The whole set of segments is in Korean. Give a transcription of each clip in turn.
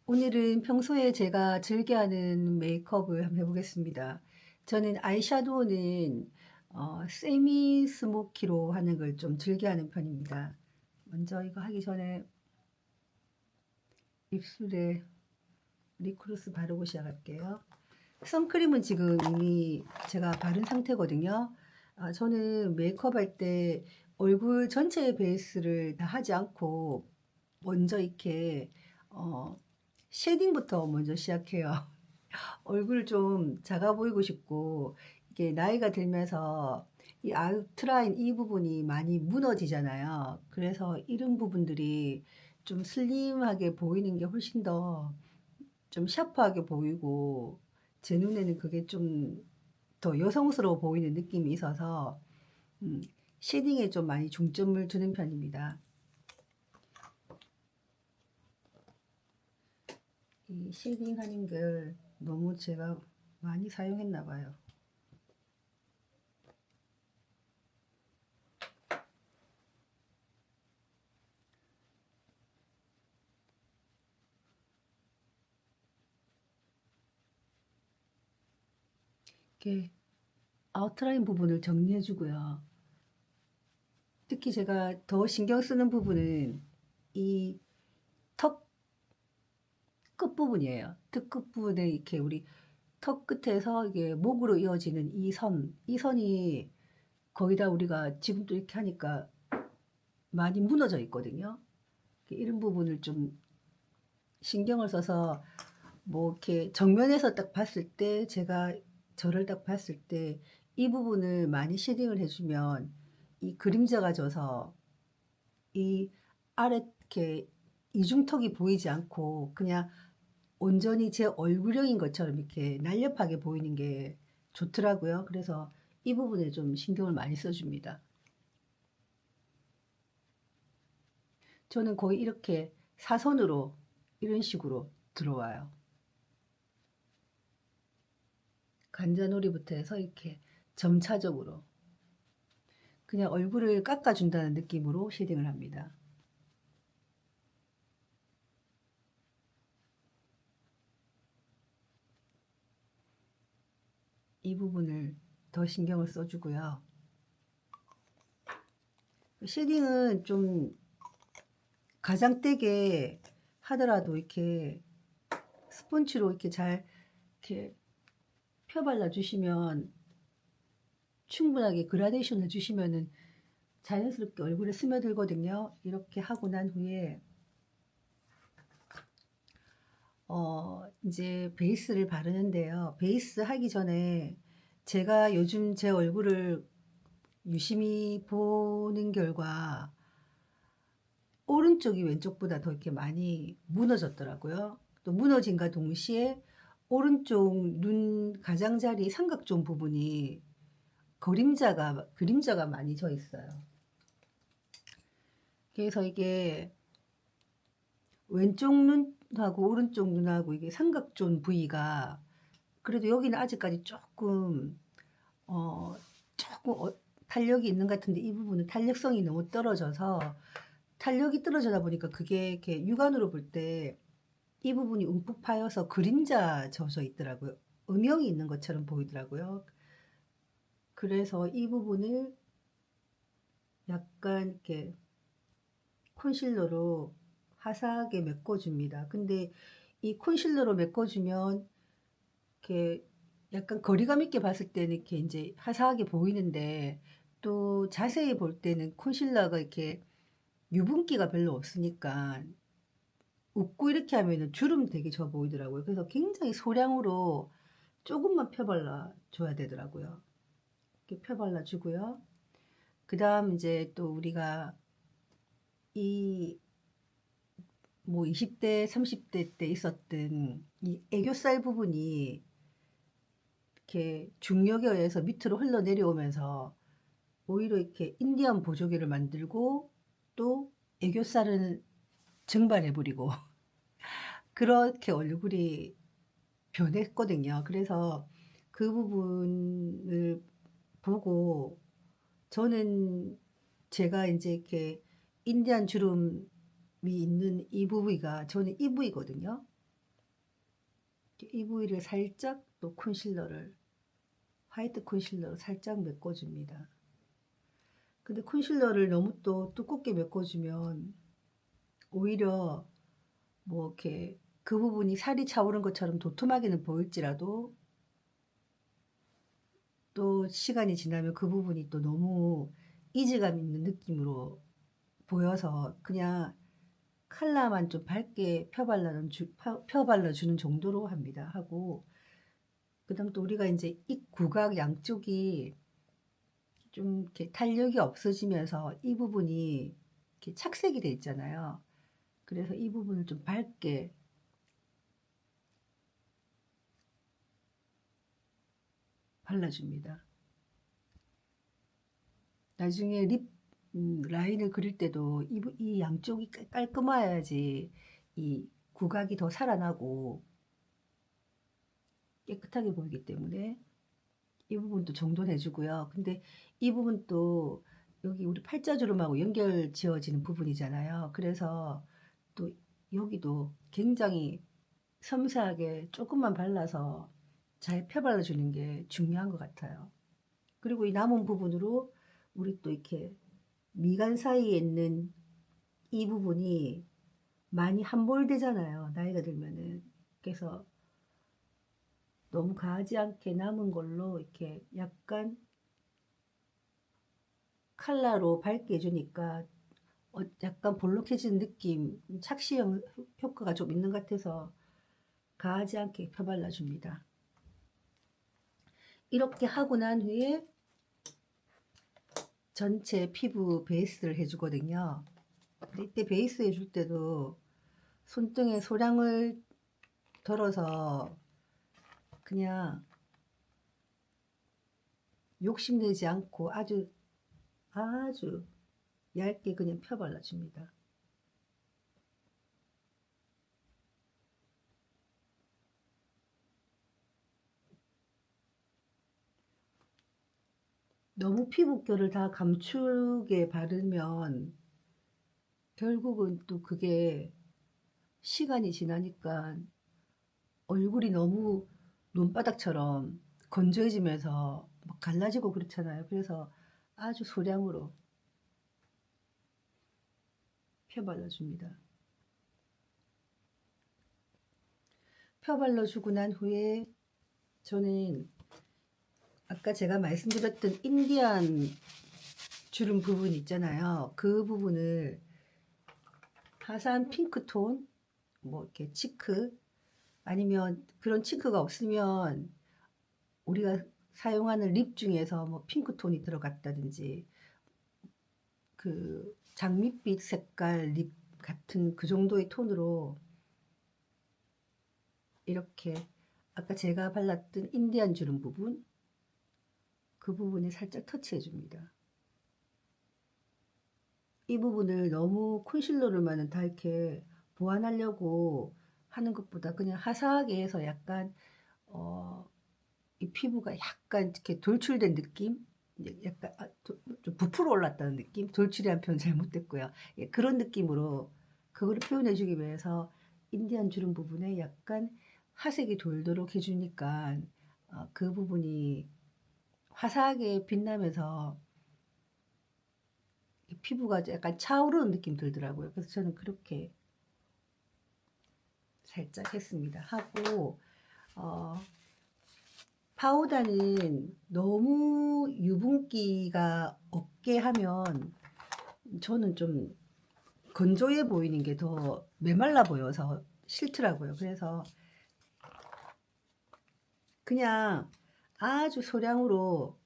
오늘은 평소에 제가 즐겨하는 메이크업을 한번 해보겠습니다. 저는 아이섀도우는 세미 스모키로 하는 걸 좀 즐겨하는 편입니다. 먼저 이거 하기 전에 입술에 립글로스 바르고 시작할게요. 선크림은 지금 이미 제가 바른 상태거든요. 저는 메이크업 할 때 얼굴 전체 베이스를 다 하지 않고 먼저 이렇게 어, 쉐딩부터 먼저 시작해요. 얼굴 좀 작아 보이고 싶고, 이게 나이가 들면서 이 아우트라인 이 부분이 많이 무너지잖아요. 그래서 이런 부분들이 좀 슬림하게 보이는 게 훨씬 더 좀 샤프하게 보이고, 제 눈에는 그게 좀 더 여성스러워 보이는 느낌이 있어서, 음, 쉐딩에 좀 많이 중점을 두는 편입니다. 이 쉐딩 하는 걸 너무 제가 많이 사용했나 봐요. 이렇게 아웃라인 부분을 정리해 주고요. 특히 제가 더 신경 쓰는 부분은 이 턱 끝부분이에요. 턱 끝부분에 이렇게 우리 턱 끝에서 이게 목으로 이어지는 이 선이 거의 다 우리가 지금 또 이렇게 하니까 많이 무너져 있거든요. 이런 부분을 좀 신경을 써서 뭐 이렇게 정면에서 딱 봤을 때 제가 저를 딱 봤을 때 이 부분을 많이 쉐딩을 해주면 이 그림자가 져서 이 아래 이렇게 이중턱이 보이지 않고 그냥 온전히 제 얼굴형인 것처럼 이렇게 날렵하게 보이는 게 좋더라고요. 그래서 이 부분에 좀 신경을 많이 써줍니다. 저는 거의 이렇게 사선으로 이런 식으로 들어와요. 관자놀이부터 해서 이렇게 점차적으로 그냥 얼굴을 깎아준다는 느낌으로 쉐딩을 합니다. 이 부분을 더 신경을 써주고요. 쉐딩은 좀 가장되게 하더라도 이렇게 스펀지로 이렇게 잘 이렇게 펴 발라 주시면 충분하게 그라데이션 해주시면은 자연스럽게 얼굴에 스며들거든요. 이렇게 하고 난 후에 이제 베이스를 바르는데요. 베이스 하기 전에 제가 요즘 제 얼굴을 유심히 보는 결과 오른쪽이 왼쪽보다 더 이렇게 많이 무너졌더라고요. 또 무너진과 동시에 오른쪽 눈 가장자리 삼각존 부분이 그림자가 많이 져 있어요. 그래서 이게 왼쪽 눈하고 오른쪽 눈하고 이게 삼각존 부위가 그래도 여기는 아직까지 어, 조금 탄력이 있는 것 같은데 이 부분은 탄력성이 너무 떨어져서 탄력이 떨어지다 보니까 그게 이렇게 육안으로 볼 때 이 부분이 움푹 파여서 그림자 져서 있더라고요. 음영이 있는 것처럼 보이더라고요. 그래서 이 부분을 약간 이렇게 콘실러로 화사하게 메꿔줍니다. 근데 이 콘실러로 메꿔주면 이렇게 약간 거리감 있게 봤을 때는 이렇게 이제 화사하게 보이는데 또 자세히 볼 때는 콘실러가 이렇게 유분기가 별로 없으니까 웃고 이렇게 하면은 주름 되게 져 보이더라고요. 그래서 굉장히 소량으로 조금만 펴발라 줘야 되더라고요. 이렇게 펴발라 주고요. 그 다음 이제 또 우리가 이 뭐 20대, 30대 때 있었던 이 애교살 부분이 이렇게 중력에 의해서 밑으로 흘러내려오면서 오히려 이렇게 인디언 보조개를 만들고 또 애교살은 증발해버리고 그렇게 얼굴이 변했거든요. 그래서 그 부분을 보고 저는 제가 이제 이렇게 인디안 주름이 있는 이 부위가 저는 이 부위거든요. 이 부위를 살짝 또 컨실러를 화이트 컨실러로 살짝 메꿔줍니다. 근데 컨실러를 너무 또 두껍게 메꿔주면 오히려 뭐 이렇게 그 부분이 살이 차오른 것처럼 도톰하게는 보일지라도 또 시간이 지나면 그 부분이 또 너무 이질감 있는 느낌으로 보여서 그냥 칼라만 좀 밝게 펴발라주는 정도로 합니다. 하고 그다음 또 우리가 이제 이 구각 양쪽이 좀 이렇게 탄력이 없어지면서 이 부분이 이렇게 착색이 돼 있잖아요. 그래서 이 부분을 좀 밝게 발라줍니다. 나중에 립 라인을 그릴 때도 이 양쪽이 깔끔해야지 이 구각이 더 살아나고 깨끗하게 보이기 때문에 이 부분도 정돈해주고요. 근데 이 부분도 여기 우리 팔자주름하고 연결 지어지는 부분이잖아요. 그래서 또 여기도 굉장히 섬세하게 조금만 발라서 잘 펴발라주는 게 중요한 것 같아요. 그리고 이 남은 부분으로 우리 또 이렇게 미간 사이에 있는 이 부분이 많이 함몰되잖아요. 나이가 들면은. 그래서 너무 가지 않게 남은 걸로 이렇게 약간 컬러로 밝게 해주니까 약간 볼록해진 느낌, 착시형 효과가 좀 있는 것 같아서 가지 않게 펴발라줍니다. 이렇게 하고 난 후에 전체 피부 베이스를 해주거든요. 이때 베이스 해줄 때도 손등에 소량을 덜어서 그냥 욕심내지 않고 아주 얇게 그냥 펴발라줍니다. 너무 피부결을 다 감추게 바르면 결국은 또 그게 시간이 지나니까 얼굴이 너무 눈바닥처럼 건조해지면서 막 갈라지고 그렇잖아요. 그래서 아주 소량으로 펴발라줍니다. 펴발라주고 난 후에 저는 아까 제가 말씀드렸던 인디안 주름 부분 있잖아요. 그 부분을 화사한 핑크톤, 뭐 이렇게 치크, 아니면 그런 치크가 없으면 우리가 사용하는 립 중에서 뭐 핑크톤이 들어갔다든지 그 장밋빛 색깔 립 같은 그 정도의 톤으로 이렇게 아까 제가 발랐던 인디안 주름 부분 그 부분에 살짝 터치해 줍니다. 이 부분을 너무 컨실러로만은 다 이렇게 보완하려고 하는 것보다 그냥 화사하게 해서 약간 이 피부가 약간 이렇게 돌출된 느낌? 약간 좀 부풀어 올랐다는 느낌? 돌출이란 표현 잘못됐고요. 예, 그런 느낌으로 그거를 표현해주기 위해서 인디안 주름 부분에 약간 화색이 돌도록 해주니까 그 부분이 화사하게 빛나면서 피부가 약간 차오르는 느낌 들더라고요. 그래서 저는 그렇게 살짝 했습니다. 하고 파우더는 너무 유분기가 없게 하면 저는 좀 건조해 보이는 게 더 메말라 보여서 싫더라고요. 그래서 그냥 아주 소량으로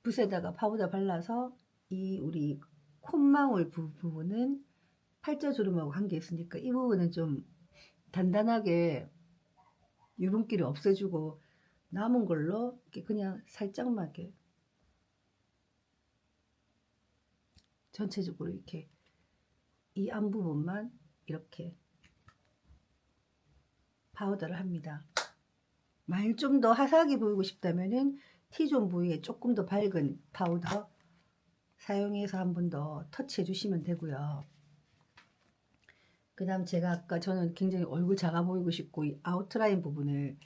붓에다가 파우더 발라서 이 우리 콧망울 부분은 팔자주름하고 관계 있으니까 이 부분은 좀 단단하게 유분기를 없애주고 남은 걸로 이렇게 그냥 살짝만 이렇게 전체적으로 이렇게 이 앞부분만 이렇게 파우더를 합니다. 만일 좀 더 화사하게 보이고 싶다면은 T존 부위에 조금 더 밝은 파우더 사용해서 한 번 더 터치해 주시면 되고요. 그 다음 제가 아까 저는 굉장히 얼굴 작아 보이고 싶고 이 아웃라인 부분을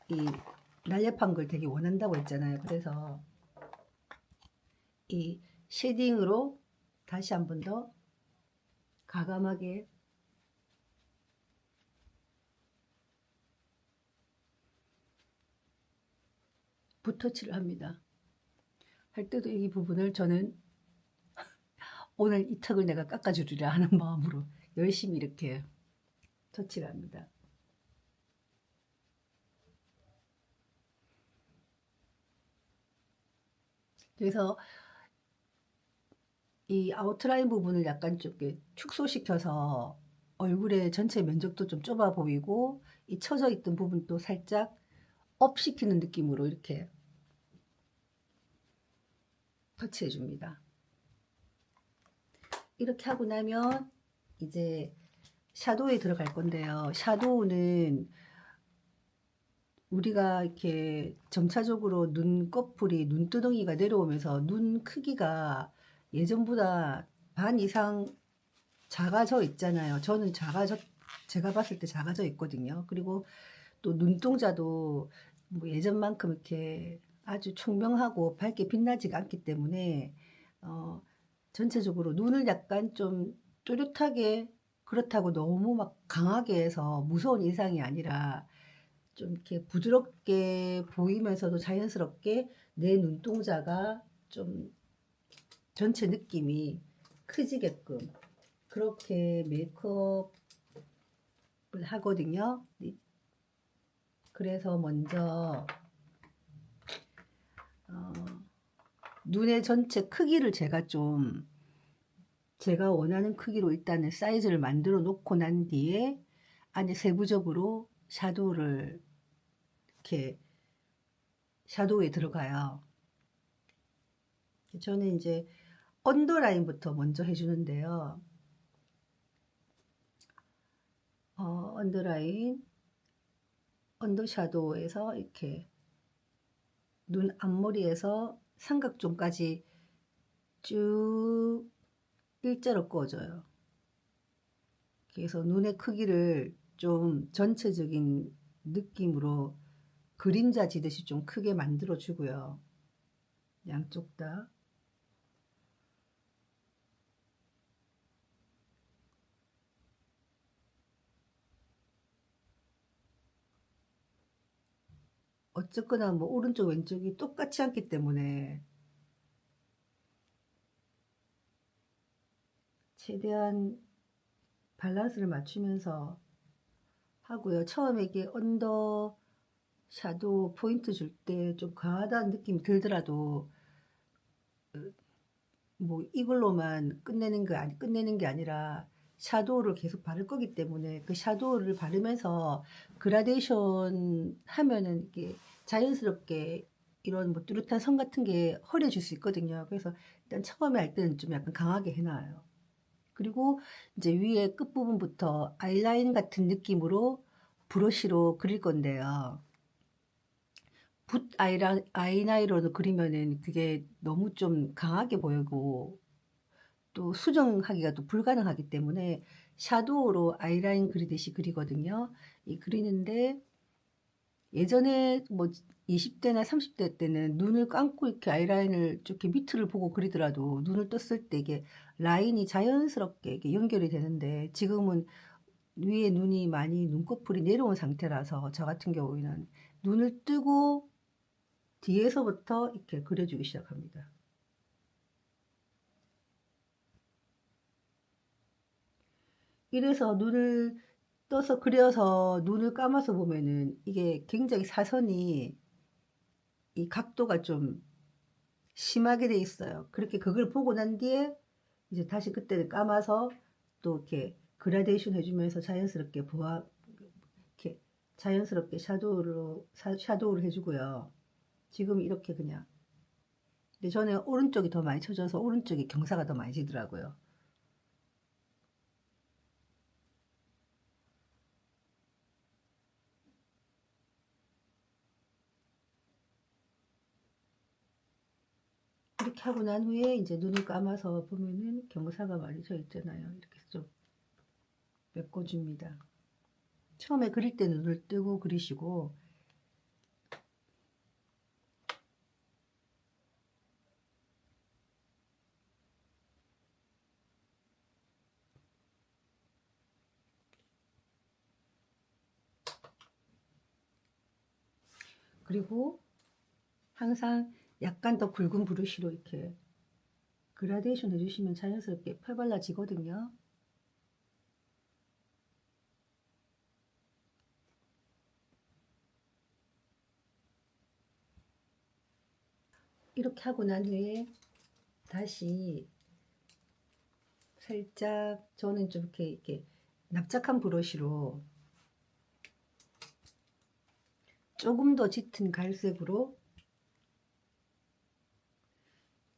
이 날렵한 걸 되게 원한다고 했잖아요. 그래서 이 쉐딩으로 다시 한번 더 과감하게 붓터치를 합니다. 할 때도 이 부분을 저는 오늘 이 턱을 내가 깎아주리라 하는 마음으로 열심히 이렇게 터치를 합니다. 그래서 이 아웃라인 부분을 약간 좀 이렇게 축소시켜서 얼굴의 전체 면적도 좀 좁아 보이고 이 처져 있던 부분도 살짝 업 시키는 느낌으로 이렇게 터치해 줍니다. 이렇게 하고 나면 이제 샤도우에 들어갈 건데요. 샤도우는 우리가 이렇게 점차적으로 눈꺼풀이 눈두덩이가 내려오면서 눈 크기가 예전보다 반 이상 작아져 있잖아요. 저는 제가 봤을 때 작아져 있거든요. 그리고 또 눈동자도 뭐 예전만큼 이렇게 아주 총명하고 밝게 빛나지가 않기 때문에 어, 전체적으로 눈을 약간 좀 또렷하게 그렇다고 너무 막 강하게 해서 무서운 인상이 아니라 좀 이렇게 부드럽게 보이면서도 자연스럽게 내 눈동자가 좀 전체 느낌이 크지게끔 그렇게 메이크업을 하거든요. 그래서 먼저 어, 눈의 전체 크기를 제가 원하는 크기로 일단은 사이즈를 만들어 놓고 난 뒤에 안에 세부적으로 샤도우를 이렇게 샤도우에 들어가요. 저는 이제 언더라인부터 먼저 해주는데요. 언더라인, 언더 샤도우에서 이렇게 눈 앞머리에서 삼각존까지 쭉 일자로 그어줘요. 그래서 눈의 크기를 좀 전체적인 느낌으로 그림자 지듯이 좀 크게 만들어 주고요. 양쪽 다. 어쨌거나 뭐 오른쪽 왼쪽이 똑같지 않기 때문에 최대한 밸런스를 맞추면서 하고요. 처음에 이게 언더 샤도우 포인트 줄 때 좀 과하다는 느낌이 들더라도 뭐 이걸로만 끝내는 게 아니라 샤도우를 계속 바를 거기 때문에 그 샤도우를 바르면서 그라데이션 하면은 이게 자연스럽게 이런 뭐 뚜렷한 선 같은 게 허려질 수 있거든요. 그래서 일단 처음에 할 때는 좀 약간 강하게 해놔요. 그리고 이제 위에 끝부분부터 아이라인 같은 느낌으로 브러쉬로 그릴 건데요. 붓 아이라이너로 그리면은 그게 너무 좀 강하게 보이고 또 수정하기가 또 불가능하기 때문에 샤도우로 아이라인 그리듯이 그리거든요. 이 그리는데 예전에 뭐 20대나 30대 때는 눈을 감고 이렇게 아이라인을 이렇게 밑을 보고 그리더라도 눈을 떴을 때 이게 라인이 자연스럽게 이게 연결이 되는데 지금은 위에 눈이 많이 눈꺼풀이 내려온 상태라서 저 같은 경우에는 눈을 뜨고 뒤에서부터 이렇게 그려주기 시작합니다. 이래서 눈을 떠서 그려서 눈을 감아서 보면은 이게 굉장히 사선이 이 각도가 좀 심하게 돼 있어요. 그렇게 그걸 보고 난 뒤에 이제 다시 그때를 감아서 또 이렇게 그라데이션 해주면서 자연스럽게 이렇게 자연스럽게 샤도우를 해주고요. 지금 이렇게 그냥. 근데 저는 오른쪽이 더 많이 쳐져서 오른쪽이 경사가 더 많이 지더라고요. 이렇게 하고 난 후에 이제 눈을 감아서 보면은 경사가 많이 져 있잖아요. 이렇게 좀 메꿔줍니다. 처음에 그릴 때 눈을 뜨고 그리시고, 그리고 항상 약간 더 굵은 브러쉬로 이렇게 그라데이션 해주시면 자연스럽게 펴발라지거든요. 이렇게 하고 난 후에 다시 살짝 저는 좀 이렇게 납작한 브러쉬로 조금 더 짙은 갈색으로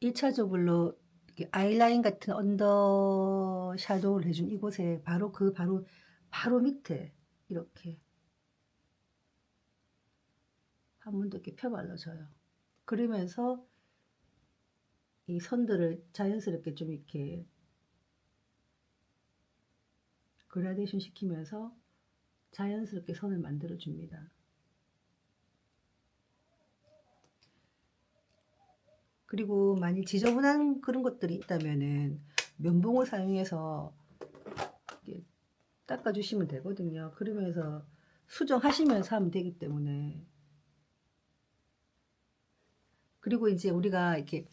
1차적으로 아이라인 같은 언더 샤도우를 해준 이곳에 바로 밑에 이렇게 한 번 더 이렇게 펴 발라줘요. 그러면서 이 선들을 자연스럽게 좀 이렇게 그라데이션 시키면서 자연스럽게 선을 만들어 줍니다. 그리고 만일 지저분한 그런 것들이 있다면은 면봉을 사용해서 닦아주시면 되거든요. 그러면서 수정하시면서 하면 되기 때문에. 그리고 이제 우리가 이렇게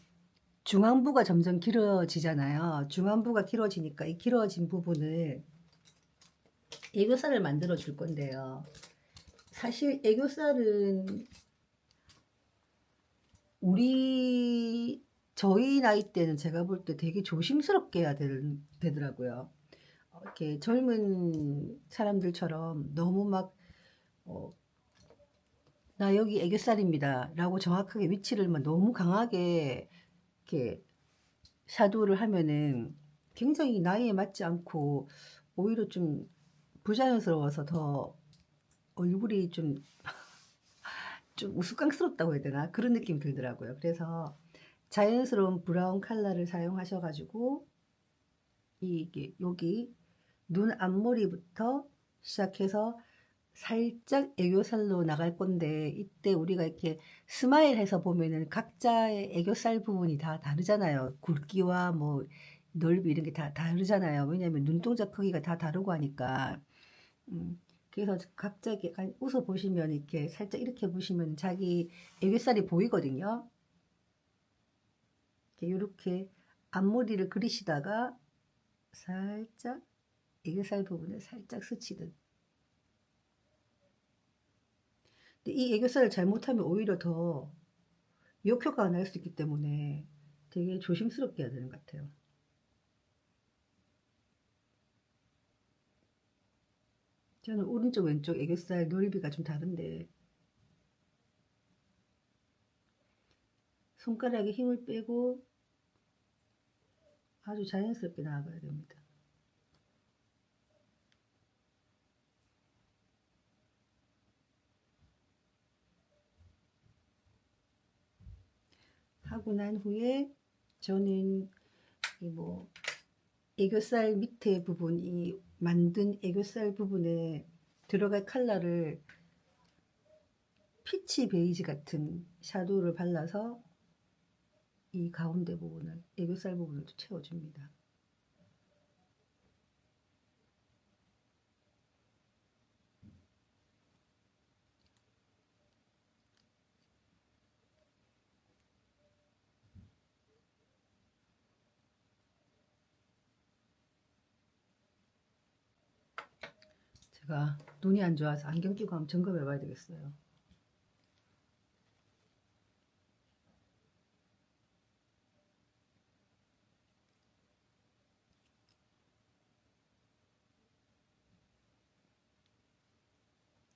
중안부가 점점 길어지잖아요. 중안부가 길어지니까 이 길어진 부분을 애교살을 만들어 줄 건데요. 사실 애교살은 저희 나이 때는 제가 볼 때 되게 조심스럽게 해야 되더라고요. 이렇게 젊은 사람들처럼 너무 막, 나 여기 애교살입니다. 라고 정확하게 위치를 막 너무 강하게 이렇게 샤도우를 하면은 굉장히 나이에 맞지 않고 오히려 좀 부자연스러워서 더 얼굴이 좀 우스꽝스럽다고 해야 되나? 그런 느낌이 들더라고요. 그래서 자연스러운 브라운 컬러를 사용하셔가지고 이게 여기 눈 앞머리부터 시작해서 살짝 애교살로 나갈 건데 이때 우리가 이렇게 스마일 해서 보면은 각자의 애교살 부분이 다 다르잖아요. 굵기와 뭐 넓이 이런 게 다 다르잖아요. 왜냐하면 눈동자 크기가 다 다르고 하니까. 그래서 각자 이렇게 약간 웃어 보시면 이렇게 살짝 이렇게 보시면 자기 애교살이 보이거든요. 이렇게 앞머리를 그리시다가 살짝 애교살 부분을 살짝 스치듯. 근데 이 애교살을 잘못하면 오히려 더 역효과가 날 수 있기 때문에 되게 조심스럽게 해야 되는 것 같아요. 저는 오른쪽 왼쪽 애교살 넓이가 좀 다른데 손가락에 힘을 빼고 아주 자연스럽게 나아가야 됩니다. 하고 난 후에 저는 뭐 애교살 밑에 부분, 이 만든 애교살 부분에 들어갈 컬러를 피치 베이지 같은 샤도우를 발라서 이 가운데 부분을, 애교살 부분을 채워줍니다. 제가 눈이 안 좋아서 안경 끼고 한번 점검해 봐야 되겠어요.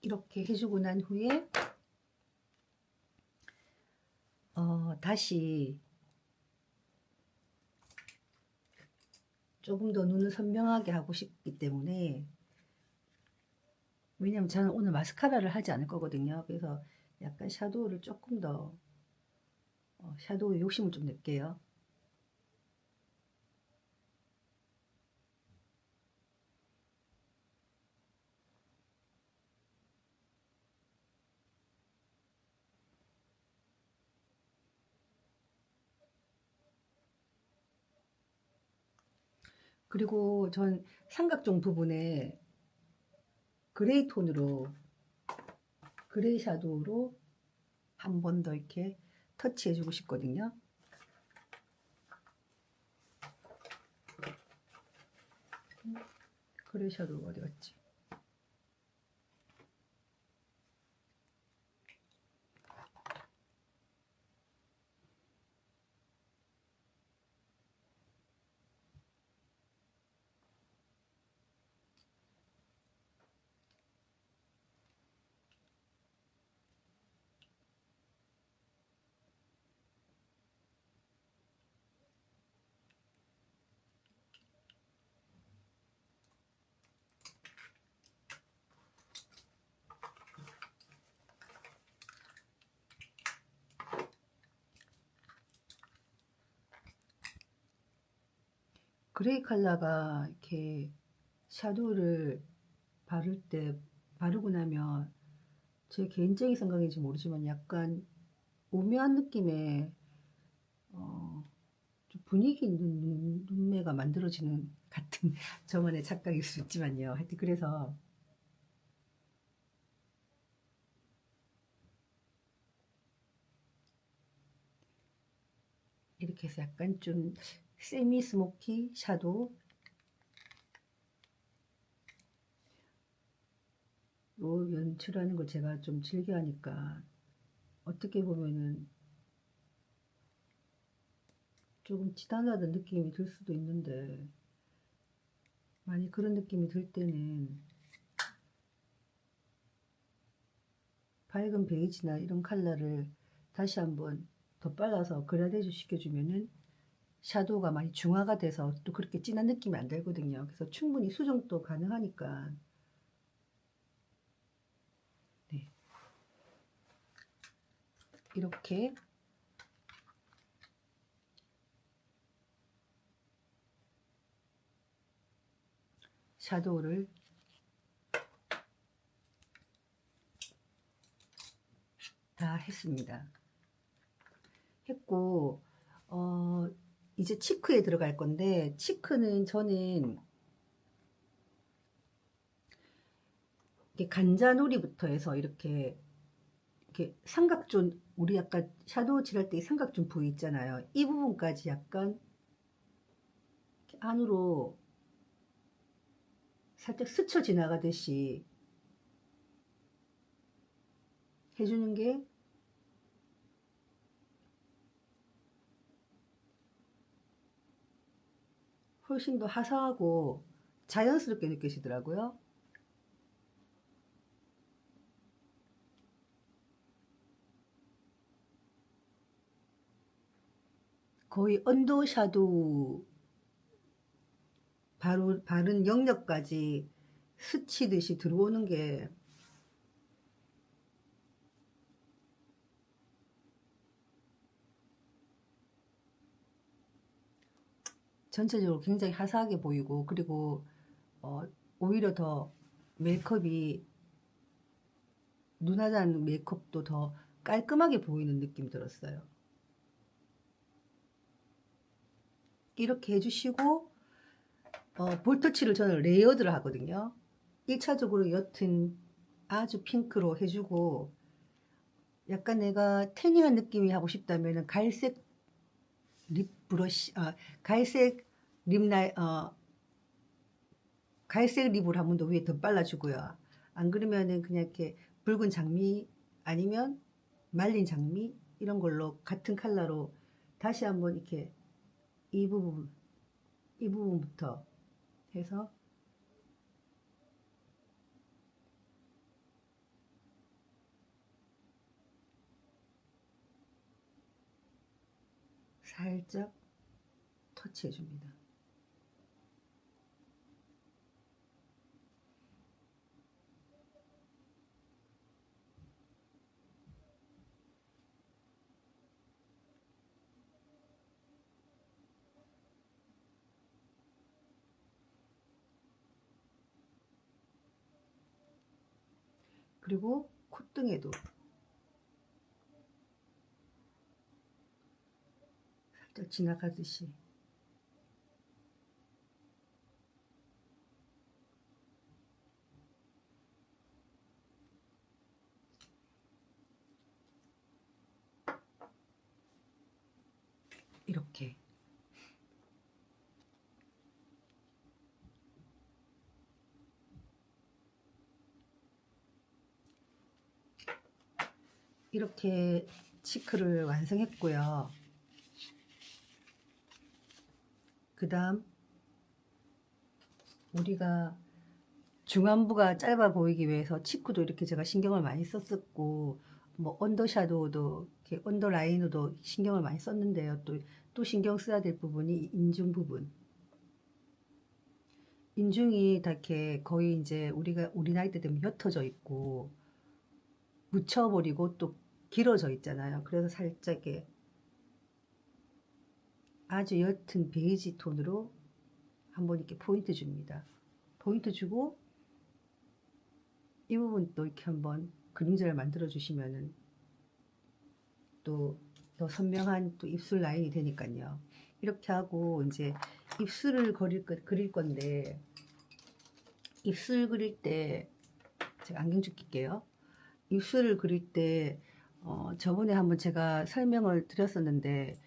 이렇게 해주고 난 후에 다시 조금 더 눈을 선명하게 하고 싶기 때문에, 왜냐면 저는 오늘 마스카라를 하지 않을 거거든요. 그래서 약간 샤도우를 조금 더 샤도우 욕심을 좀 낼게요. 그리고 전 삼각존 부분에 그레이 톤으로, 그레이 샤도우로 한 번 더 이렇게 터치해주고 싶거든요. 그레이 샤도우가 어디 갔지? 그레이 컬러가 이렇게 샤도우를 바르고 나면 제 개인적인 생각인지 모르지만 약간 오묘한 느낌의 좀 분위기 있는 눈매가 만들어지는 같은 저만의 착각일 수 있지만요. 하여튼 그래서 이렇게 해서 약간 좀 세미 스모키 샤도우 로 연출하는 걸 제가 좀 즐겨 하니까 어떻게 보면은 조금 지단하던 느낌이 들 수도 있는데, 만약 그런 느낌이 들 때는 밝은 베이지나 이런 컬러를 다시 한번 더 발라서 그라데이션 시켜주면은 샤도우가 많이 중화가 돼서 또 그렇게 진한 느낌이 안 들거든요. 그래서 충분히 수정도 가능하니까. 네. 이렇게 샤도우를 다 했습니다. 했고, 이제 치크에 들어갈 건데, 치크는 저는 이렇게 간자놀이부터 해서 이렇게 삼각존, 우리 아까 샤도우 칠할 때 삼각존 부위 있잖아요. 이 부분까지 약간 안으로 살짝 스쳐 지나가듯이 해주는 게 훨씬 더 화사하고 자연스럽게 느껴지더라고요. 거의 언더 샤도우 바른 영역까지 스치듯이 들어오는 게 전체적으로 굉장히 화사하게 보이고, 그리고 어, 오히려 더 메이크업이, 눈화장 메이크업도 더 깔끔하게 보이는 느낌이 들었어요. 이렇게 해주시고, 볼터치를 저는 레이어드를 하거든요. 1차적으로 옅은 아주 핑크로 해주고, 약간 내가 태닝한 느낌이 하고 싶다면 갈색 립 브러쉬, 갈색 갈색 립을 한 번 더 위에 더 발라주고요. 안 그러면은 그냥 이렇게 붉은 장미 아니면 말린 장미 이런 걸로 같은 컬러로 다시 한번 이렇게 이 부분, 이 부분부터 해서 살짝 터치해 줍니다. 그리고 콧등에도 살짝 지나가듯이 이렇게. 이렇게 치크를 완성했고요. 그 다음 우리가 중안부가 짧아 보이기 위해서 치크도 이렇게 제가 신경을 많이 썼었고, 뭐 언더샤도우도 이렇게 언더라인으로도 신경을 많이 썼는데요. 또 신경 써야 될 부분이 인중 부분. 인중이 다 이렇게 거의 이제 우리 나이 때 되면 옅어져 있고 묻혀버리고 또 길어져 있잖아요. 그래서 살짝 이렇게 아주 옅은 베이지 톤으로 한번 이렇게 포인트 줍니다. 포인트 주고 이 부분 또 이렇게 한번 그림자를 만들어 주시면은 또 더 선명한 또 입술 라인이 되니까요. 이렇게 하고 이제 입술을 그릴 건데, 입술 그릴 때 제가 안경 좀 낄게요. 입술을 그릴 때 저번에 한번 제가 설명을 드렸었는데,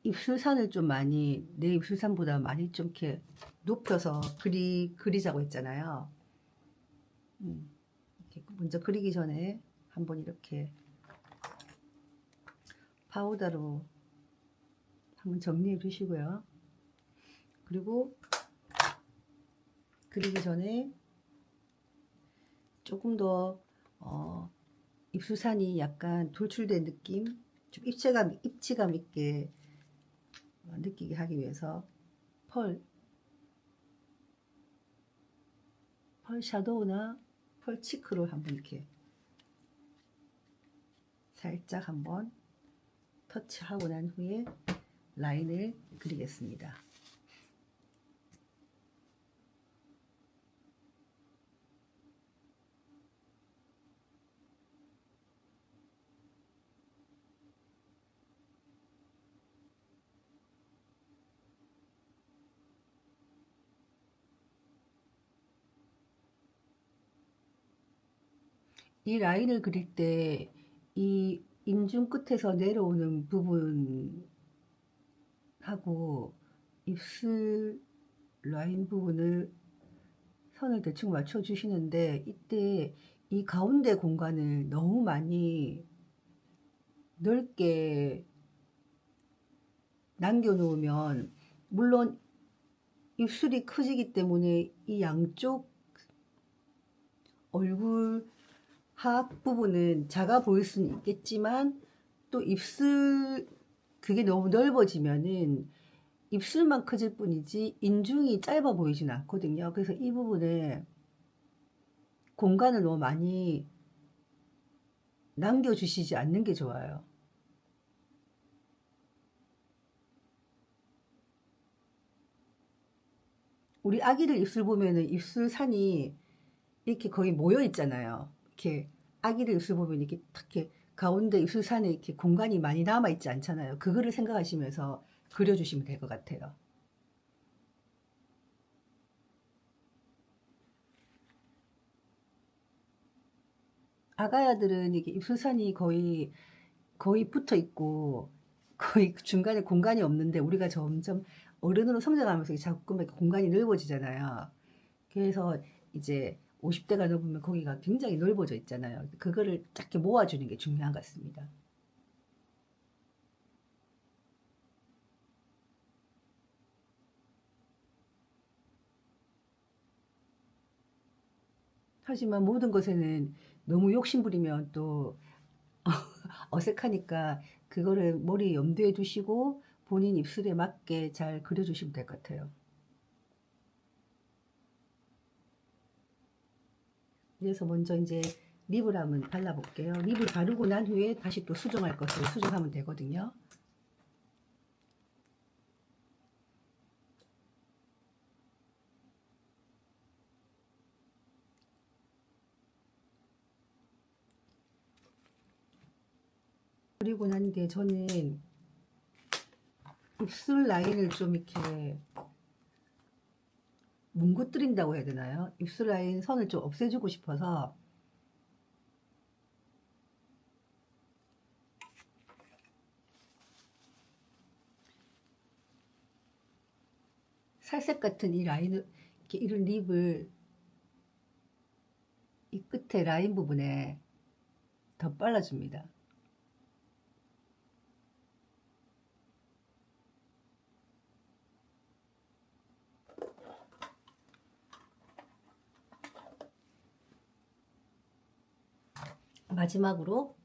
입술산을 좀 많이, 내 입술산보다 많이 좀 이렇게 높여서 그리자고 했잖아요. 이렇게 먼저 그리기 전에 한번 이렇게 파우더로 한번 정리해 주시고요. 그리고 그리기 전에 조금 더 입술산이 약간 돌출된 느낌, 좀 입체감 있게 느끼게 하기 위해서 펄 샤도우나 펄 치크로 한번 이렇게 살짝 한번 터치하고 난 후에 라인을 그리겠습니다. 이 라인을 그릴 때 이 인중 끝에서 내려오는 부분하고 입술 라인 부분을 선을 대충 맞춰 주시는데, 이때 이 가운데 공간을 너무 많이 넓게 남겨 놓으면, 물론 입술이 커지기 때문에 이 양쪽 얼굴 하악 부분은 작아 보일 수는 있겠지만, 또 입술 그게 너무 넓어지면은 입술만 커질 뿐이지 인중이 짧아 보이진 않거든요. 그래서 이 부분에 공간을 너무 많이 남겨주시지 않는 게 좋아요. 우리 아기들 입술 보면은 입술산이 이렇게 거의 모여 있잖아요. 이렇게 아기들 입술 보면 이렇게 이렇게 가운데 입술산에 이렇게 공간이 많이 남아 있지 않잖아요. 그거를 생각하시면서 그려주시면 될 것 같아요. 아가야들은 이게 입술산이 거의 붙어 있고 거의 중간에 공간이 없는데, 우리가 점점 어른으로 성장하면서 자꾸만 공간이 넓어지잖아요. 그래서 이제 50대가 넘으면 거기가 굉장히 넓어져 있잖아요. 그거를 쫙 이렇게 모아주는 게 중요한 것 같습니다. 하지만 모든 것에는 너무 욕심부리면 또 어색하니까 그거를 머리에 염두에 두시고 본인 입술에 맞게 잘 그려주시면 될 것 같아요. 그래서 먼저 이제 립을 한번 발라볼게요. 립을 바르고 난 후에 다시 또 수정할 것을 수정하면 되거든요. 그리고 난 뒤에 저는 입술 라인을 좀 이렇게 뭉그뜨린다고 해야 되나요? 입술 라인 선을 좀 없애주고 싶어서 살색 같은 이 라인을 이렇게 이런 립을 이 끝에 라인 부분에 더 발라줍니다. 마지막으로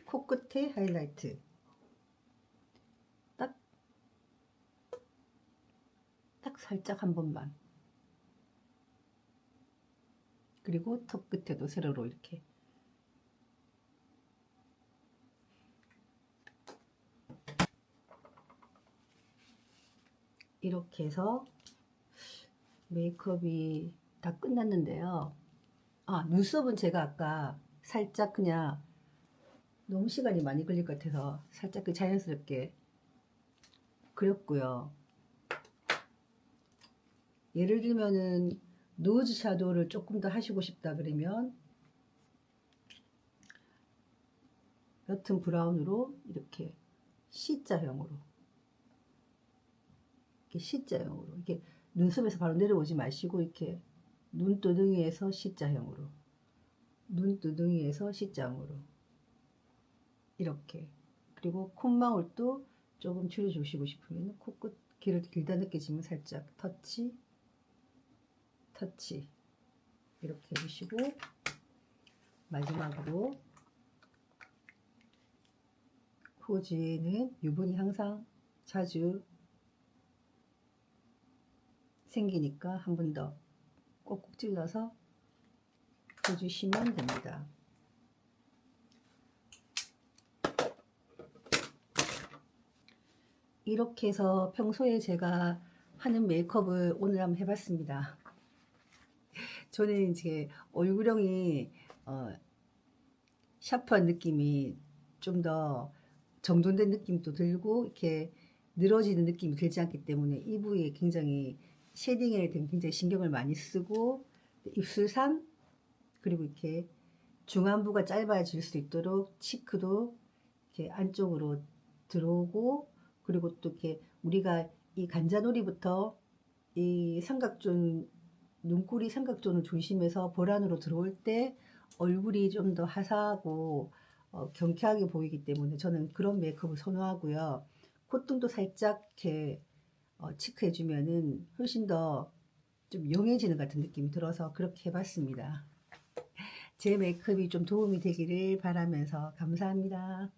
코끝에 하이라이트 딱 살짝 한 번만, 그리고 턱 끝에도 세로로 이렇게 해서 메이크업이 다 끝났는데요. 눈썹은 제가 아까 살짝 그냥 너무 시간이 많이 걸릴 것 같아서 살짝 자연스럽게 그렸고요. 예를 들면은 노즈 샤도우를 조금 더 하시고 싶다 그러면 옅은 브라운으로 이렇게 C자형으로, 이렇게 눈썹에서 바로 내려오지 마시고 이렇게 눈두덩이에서 C자형으로, 눈두덩이에서 C자형으로 이렇게. 그리고 콧망울도 조금 줄여주시고 싶으면 코끝 길다 느껴지면 살짝 터치 이렇게 해주시고, 마지막으로 호주에는 유분이 항상 자주 생기니까 한 번 더 꼭꼭 찔러서 해주시면 됩니다. 이렇게 해서 평소에 제가 하는 메이크업을 오늘 한번 해봤습니다. 저는 이제 얼굴형이 샤프한 느낌이 좀 더 정돈된 느낌도 들고 이렇게 늘어지는 느낌이 들지 않기 때문에 이 부위에 굉장히 쉐딩에 대한 굉장히 신경을 많이 쓰고, 입술산 그리고 이렇게 중안부가 짧아질 수 있도록 치크도 이렇게 안쪽으로 들어오고, 그리고 또 이렇게 우리가 이 간자놀이부터 이 삼각존, 눈꼬리 삼각존을 중심해서 볼 안으로 들어올 때 얼굴이 좀 더 화사하고 경쾌하게 보이기 때문에 저는 그런 메이크업을 선호하고요. 콧등도 살짝 이렇게 치크해 주면은 훨씬 더 좀 용해지는 같은 느낌이 들어서 그렇게 해봤습니다. 제 메이크업이 좀 도움이 되기를 바라면서 감사합니다.